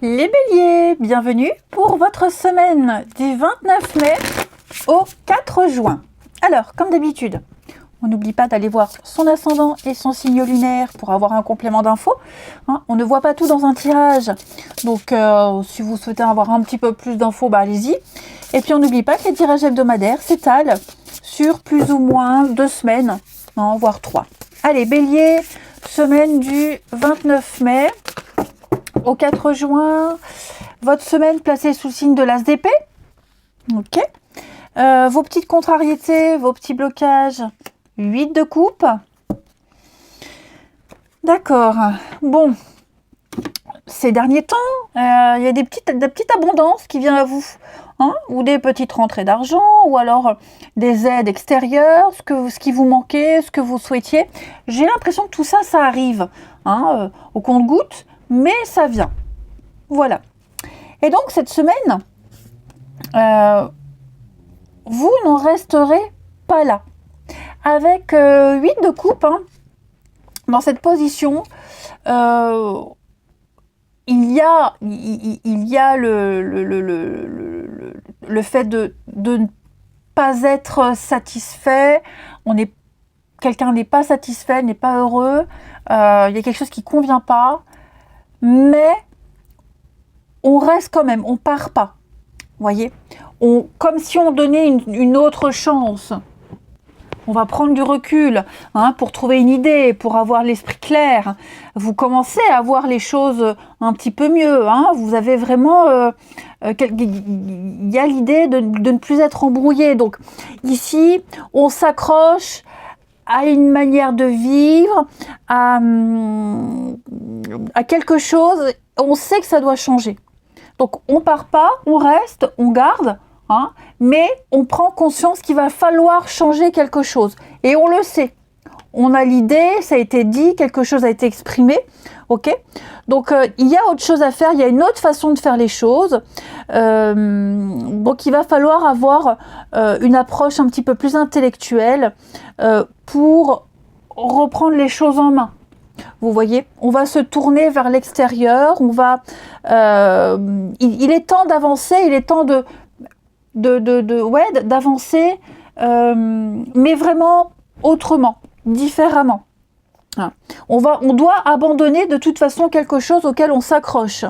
Les béliers, bienvenue pour votre semaine du 29 mai au 4 juin. Alors, comme d'habitude, on n'oublie pas d'aller voir son ascendant et son signe lunaire pour avoir un complément d'infos. On ne voit pas tout dans un tirage, donc si vous souhaitez avoir un petit peu plus d'infos, allez-y. Et puis on n'oublie pas que les tirages hebdomadaires s'étalent sur plus ou moins 2 semaines, voire 3. Allez, bélier, semaine du 29 mai au 4 juin, votre semaine placée sous le signe de l'As d'épée. Ok. Vos petites contrariétés, vos petits blocages, 8 de coupe. D'accord. Bon, ces derniers temps, il y a des petites abondances qui viennent à vous, ou des petites rentrées d'argent, ou alors des aides extérieures, ce qui vous manquait, ce que vous souhaitiez. J'ai l'impression que tout ça, ça arrive au compte-gouttes, mais ça vient. Voilà. Et donc, cette semaine, vous n'en resterez pas là. Avec 8 de coupe, dans cette position, il y a le fait de ne pas être satisfait. Quelqu'un n'est pas satisfait, n'est pas heureux. Il y a quelque chose qui ne convient pas. Mais on reste quand même, on part pas. Voyez, comme si on donnait une autre chance. On va prendre du recul pour trouver une idée, pour avoir l'esprit clair. Vous commencez à voir les choses un petit peu mieux. Vous avez vraiment... il y a l'idée de ne plus être embrouillé. Donc ici, on s'accroche à une manière de vivre, à quelque chose. On sait que ça doit changer. Donc on part pas, on reste, on garde. Mais on prend conscience qu'il va falloir changer quelque chose. Et on le sait. On a l'idée, ça a été dit, quelque chose a été exprimé. Ok ? Donc, il y a autre chose à faire, il y a une autre façon de faire les choses. Donc, il va falloir avoir une approche un petit peu plus intellectuelle pour reprendre les choses en main. Vous voyez, on va se tourner vers l'extérieur. Il est temps d'avancer, il est temps d'avancer, mais vraiment autrement, différemment. On doit abandonner de toute façon quelque chose auquel on s'accroche.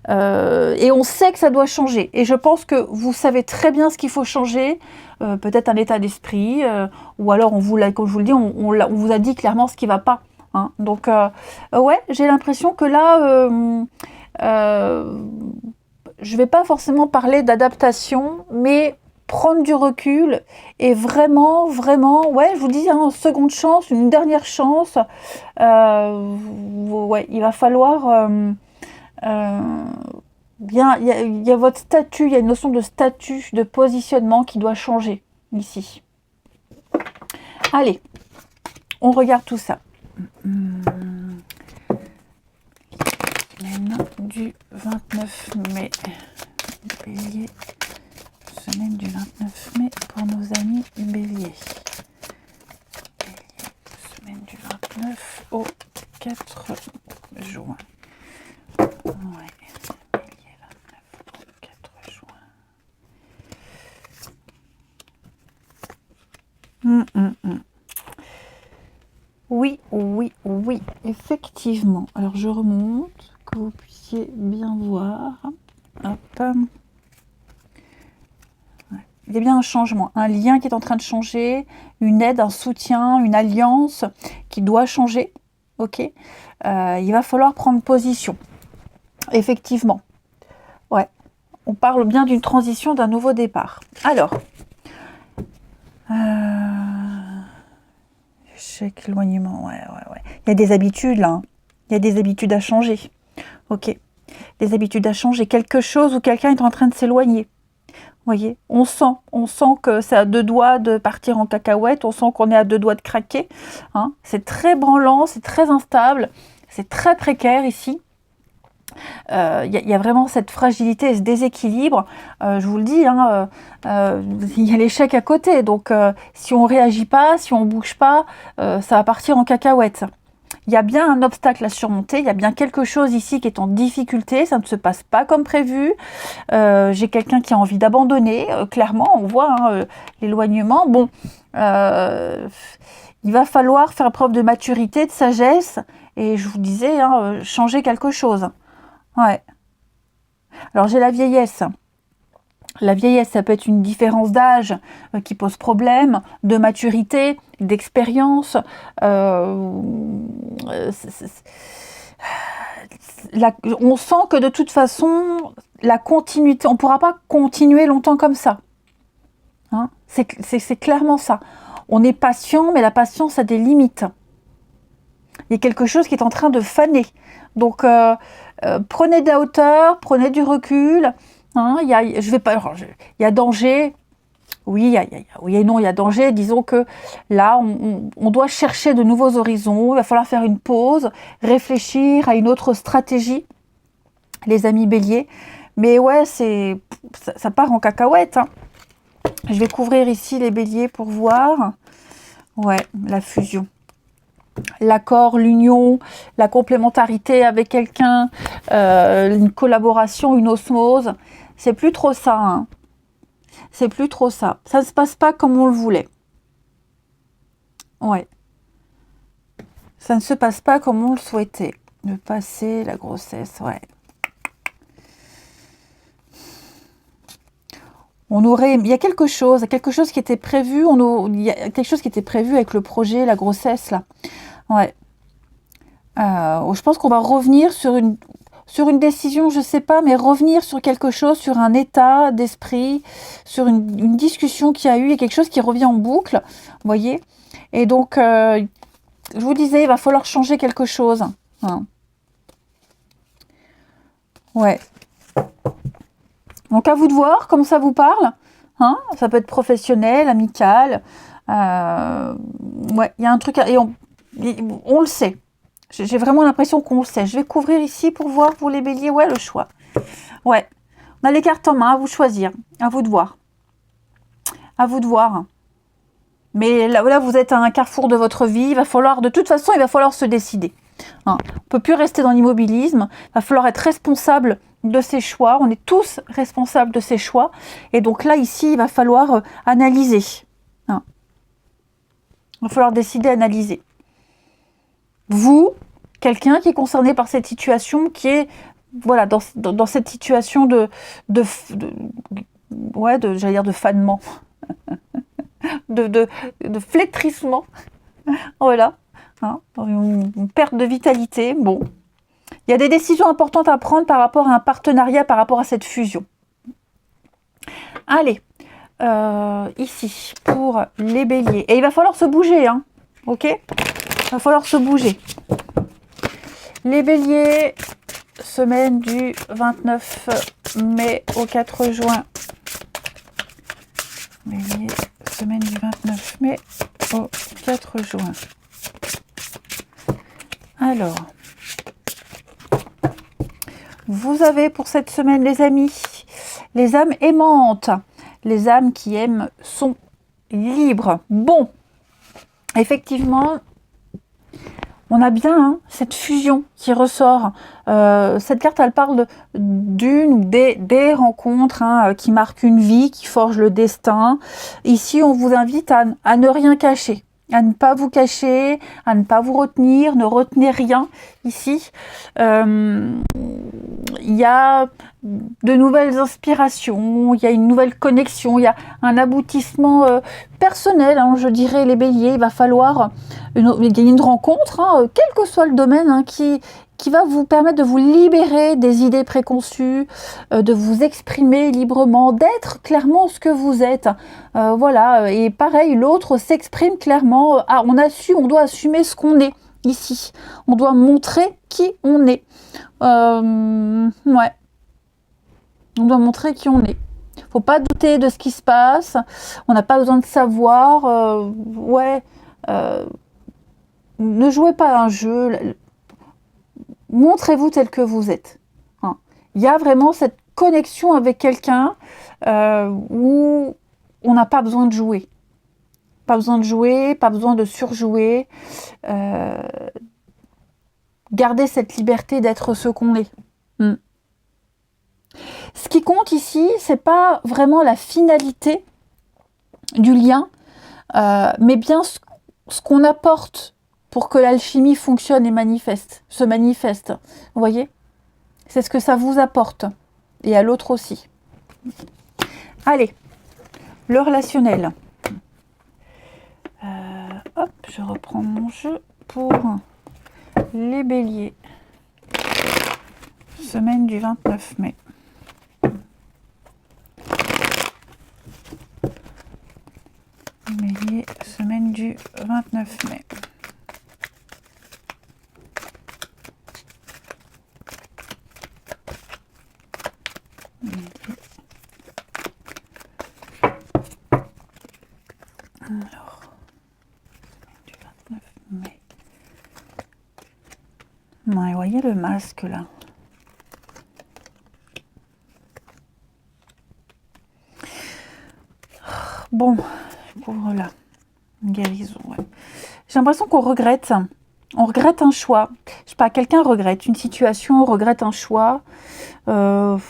Et on sait que ça doit changer. Et je pense que vous savez très bien ce qu'il faut changer. Peut-être un état d'esprit, ou alors comme je vous le dis, on vous a dit clairement ce qui ne va pas. Donc, j'ai l'impression que là... je ne vais pas forcément parler d'adaptation, mais prendre du recul et vraiment, je vous dis, une seconde chance, une dernière chance. Il va falloir... il y a votre statut, il y a une notion de statut, de positionnement qui doit changer ici. Allez, on regarde tout ça. Semaine du 29 mai. Bélier. Semaine du 29 mai pour nos amis Bélier. Semaine du 29 au 4 juin. Bélier 29 au 4 juin. Oui, effectivement. Alors je remonte, que vous puissiez bien voir. Hop. Il y a bien un changement, un lien qui est en train de changer, une aide, un soutien, une alliance qui doit changer. Ok. Il va falloir prendre position. Effectivement. Ouais. On parle bien d'une transition, d'un nouveau départ. Alors. Échec, éloignement, ouais. Il y a des habitudes là. Il y a des habitudes à changer. Ok. Des habitudes à changer. Quelque chose ou quelqu'un est en train de s'éloigner. Vous voyez, on sent que c'est à 2 doigts de partir en cacahuète, on sent qu'on est à 2 doigts de craquer. C'est très branlant, c'est très instable, c'est très précaire ici. Il y a vraiment cette fragilité et ce déséquilibre. Je vous le dis, il y a l'échec à côté. Donc, si on ne réagit pas, si on ne bouge pas, ça va partir en cacahuète. Il y a bien un obstacle à surmonter, il y a bien quelque chose ici qui est en difficulté, ça ne se passe pas comme prévu. J'ai quelqu'un qui a envie d'abandonner, clairement, on voit hein, l'éloignement. Bon, il va falloir faire preuve de maturité, de sagesse, et je vous disais, hein, changer quelque chose. Ouais. Alors j'ai la vieillesse. La vieillesse, ça peut être une différence d'âge qui pose problème, de maturité, d'expérience. On sent que de toute façon, la continuité, on ne pourra pas continuer longtemps comme ça. Hein, c'est clairement ça. On est patient, mais la patience a des limites. Il y a quelque chose qui est en train de faner. Donc, prenez de la hauteur, prenez du recul. Hein, il y a danger. Oui, oui et non, il y a danger. Disons que là, on doit chercher de nouveaux horizons. Il va falloir faire une pause, réfléchir à une autre stratégie, les amis béliers. Mais ouais, ça part en cacahuète. Hein. Je vais couvrir ici les béliers pour voir. Ouais, la fusion. L'accord, l'union, la complémentarité avec quelqu'un, une collaboration, une osmose. C'est plus trop ça. Hein. C'est plus trop ça. Ça ne se passe pas comme on le voulait. Ouais. Ça ne se passe pas comme on le souhaitait. Le passé, la grossesse, ouais. Il y a quelque chose qui était prévu, il y a quelque chose qui était prévu avec le projet, la grossesse, là. Ouais. Je pense qu'on va revenir sur une décision, je sais pas, mais revenir sur quelque chose, sur un état d'esprit, sur une discussion qu'il y a eu, il y a quelque chose qui revient en boucle, vous voyez. Et donc, je vous disais, il va falloir changer quelque chose. Hein. Ouais. Donc, à vous de voir comment ça vous parle. Hein, ça peut être professionnel, amical. Ouais, il y a un truc, et on le sait. J'ai vraiment l'impression qu'on le sait. Je vais couvrir ici pour voir pour les béliers. Ouais, le choix. Ouais. On a les cartes en main, à vous de choisir. À vous de voir. À vous de voir. Mais là, vous êtes à un carrefour de votre vie. De toute façon, il va falloir se décider. Hein. On ne peut plus rester dans l'immobilisme. Il va falloir être responsable de ses choix. On est tous responsables de ses choix. Et donc là, ici, il va falloir analyser. Hein. Il va falloir décider, analyser. Vous, quelqu'un qui est concerné par cette situation, qui est voilà, dans cette situation j'allais dire de fanement, de flétrissement, voilà, hein, une perte de vitalité. Bon, il y a des décisions importantes à prendre par rapport à un partenariat, par rapport à cette fusion. Allez, ici, pour les béliers. Et il va falloir se bouger, hein, ok ? Il va falloir se bouger. Les béliers, semaine du 29 mai au 4 juin. Béliers, semaine du 29 mai au 4 juin. Alors, vous avez pour cette semaine, les amis, les âmes aimantes. Les âmes qui aiment sont libres. Bon, effectivement, on a bien hein, cette fusion qui ressort. Cette carte, elle parle d'une ou des rencontres hein, qui marquent une vie, qui forgent le destin. Ici, on vous invite à ne rien cacher, à ne pas vous cacher, à ne pas vous retenir, ne retenez rien ici. Il y a de nouvelles inspirations, il y a une nouvelle connexion, il y a un aboutissement personnel, hein, je dirais les béliers. Il va falloir une rencontre, hein, quel que soit le domaine, hein, qui va vous permettre de vous libérer des idées préconçues, de vous exprimer librement, d'être clairement ce que vous êtes. Voilà, et pareil, l'autre s'exprime clairement. On doit assumer ce qu'on est ici. On doit montrer qui on est. Ouais. On doit montrer qui on est. Faut pas douter de ce qui se passe. On n'a pas besoin de savoir. Ne jouez pas à un jeu. Montrez-vous tel que vous êtes. Hein. Il y a vraiment cette connexion avec quelqu'un où on n'a pas besoin de jouer. Pas besoin de jouer, pas besoin de surjouer. garder cette liberté d'être ce qu'on est. Ce qui compte ici, c'est pas vraiment la finalité du lien, mais bien ce qu'on apporte pour que l'alchimie fonctionne et se manifeste. Vous voyez? C'est ce que ça vous apporte. Et à l'autre aussi. Allez, le relationnel. Hop, je reprends mon jeu pour les béliers. Semaine du 29 mai. Bélier, semaine du 29 mai. Alors, semaine du 29 mai. Ouais, voyez le masque là. Bon, pour là, une guérison. Ouais. J'ai l'impression qu'on regrette. On regrette un choix. Je sais pas, quelqu'un regrette une situation, regrette un choix. Il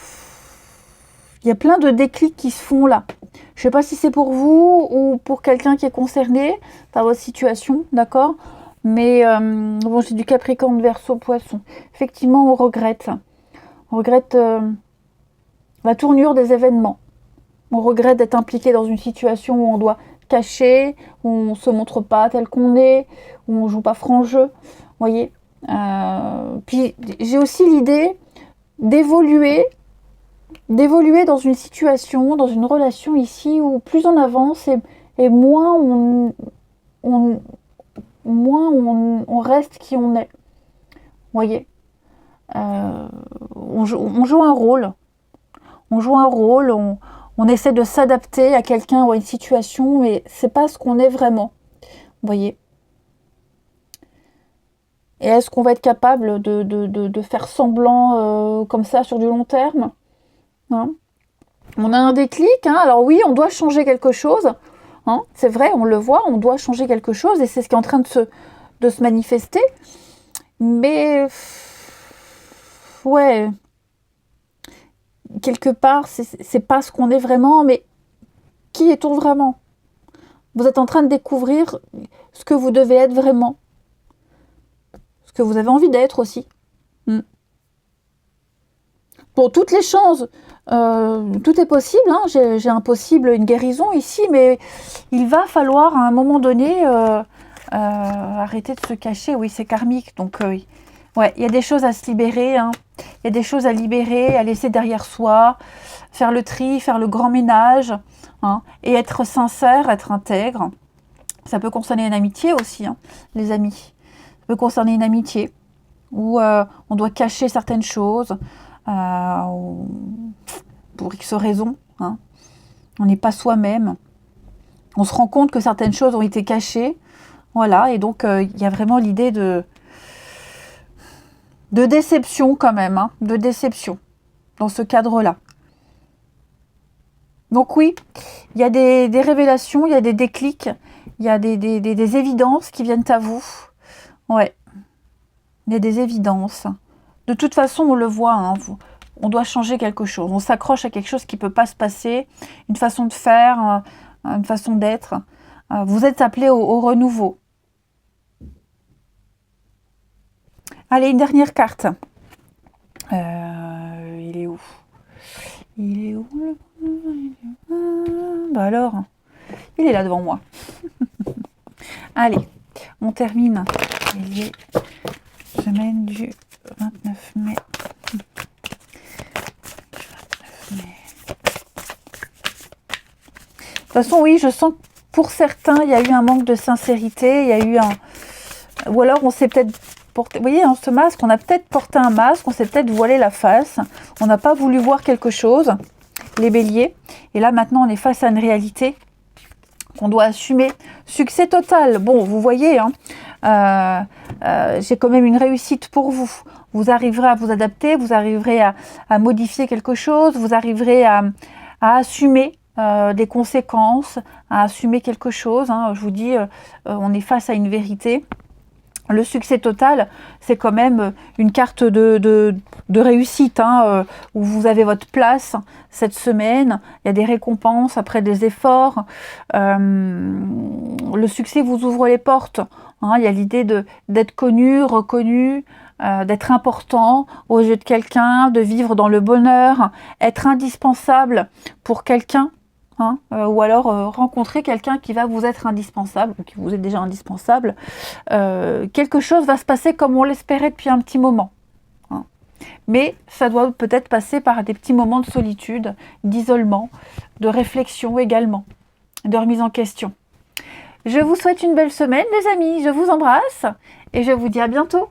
y a plein de déclics qui se font là. Je sais pas si c'est pour vous ou pour quelqu'un qui est concerné par votre situation, d'accord? Mais bon, j'ai du Capricorne, Verseau, Poisson. Effectivement, on regrette. On regrette la tournure des événements. On regrette d'être impliqué dans une situation où on doit cacher, où on ne se montre pas tel qu'on est, où on ne joue pas franc jeu. Vous voyez? Puis j'ai aussi l'idée d'évoluer dans une situation, dans une relation ici, où plus on avance et moins on reste qui on est. Vous voyez? On joue un rôle. On joue un rôle, on essaie de s'adapter à quelqu'un ou à une situation, mais c'est pas ce qu'on est vraiment. Vous voyez? Et est-ce qu'on va être capable de faire semblant comme ça sur du long terme, hein? On a un déclic, hein. Alors oui, on doit changer quelque chose, hein. C'est vrai, on le voit, on doit changer quelque chose, et c'est ce qui est en train de se manifester. Mais ouais, quelque part, c'est pas ce qu'on est vraiment, mais qui est-on vraiment? Vous êtes en train de découvrir ce que vous devez être vraiment, ce que vous avez envie d'être aussi. Pour toutes les chances, tout est possible, hein. J'ai un possible, une guérison ici, mais il va falloir à un moment donné arrêter de se cacher. Oui, c'est karmique, donc ouais, il y a des choses à se libérer, hein. Il y a des choses à libérer, à laisser derrière soi, faire le tri, faire le grand ménage, hein, et être sincère, être intègre. Ça peut concerner une amitié aussi, hein, les amis. Ça peut concerner une amitié où on doit cacher certaines choses pour X raisons, hein. On n'est pas soi-même. On se rend compte que certaines choses ont été cachées. Voilà, et donc il y a vraiment l'idée de déception quand même, hein, de déception dans ce cadre-là. Donc oui, il y a des révélations, il y a des déclics, il y a des évidences qui viennent à vous. Ouais, il y a des évidences. De toute façon, on le voit, hein, on doit changer quelque chose. On s'accroche à quelque chose qui ne peut pas se passer, une façon de faire, une façon d'être. Vous êtes appelé au renouveau. Allez, une dernière carte. Il est où? Il est où bah alors, il est là devant moi. Allez, on termine. Il est semaine du 29 mai. 29 mai. De toute façon, oui, je sens que pour certains, il y a eu un manque de sincérité. Il y a eu un... Ou alors, on s'est peut-être... Vous voyez, dans ce masque, on a peut-être porté un masque, on s'est peut-être voilé la face, on n'a pas voulu voir quelque chose, les béliers, et là maintenant on est face à une réalité qu'on doit assumer. Succès total, bon, vous voyez, hein, j'ai quand même une réussite pour vous. Vous arriverez à vous adapter, vous arriverez à modifier quelque chose, vous arriverez à assumer des conséquences, à assumer quelque chose, hein. Je vous dis, on est face à une vérité. Le succès total, c'est quand même une carte de réussite, hein, où vous avez votre place cette semaine. Il y a des récompenses après des efforts. Le succès vous ouvre les portes. Hein, il y a l'idée d'être connu, reconnu, d'être important aux yeux de quelqu'un, de vivre dans le bonheur, être indispensable pour quelqu'un. Hein, ou alors rencontrer quelqu'un qui va vous être indispensable, ou qui vous est déjà indispensable. Quelque chose va se passer comme on l'espérait depuis un petit moment. Hein. Mais ça doit peut-être passer par des petits moments de solitude, d'isolement, de réflexion également, de remise en question. Je vous souhaite une belle semaine, les amis. Je vous embrasse et je vous dis à bientôt.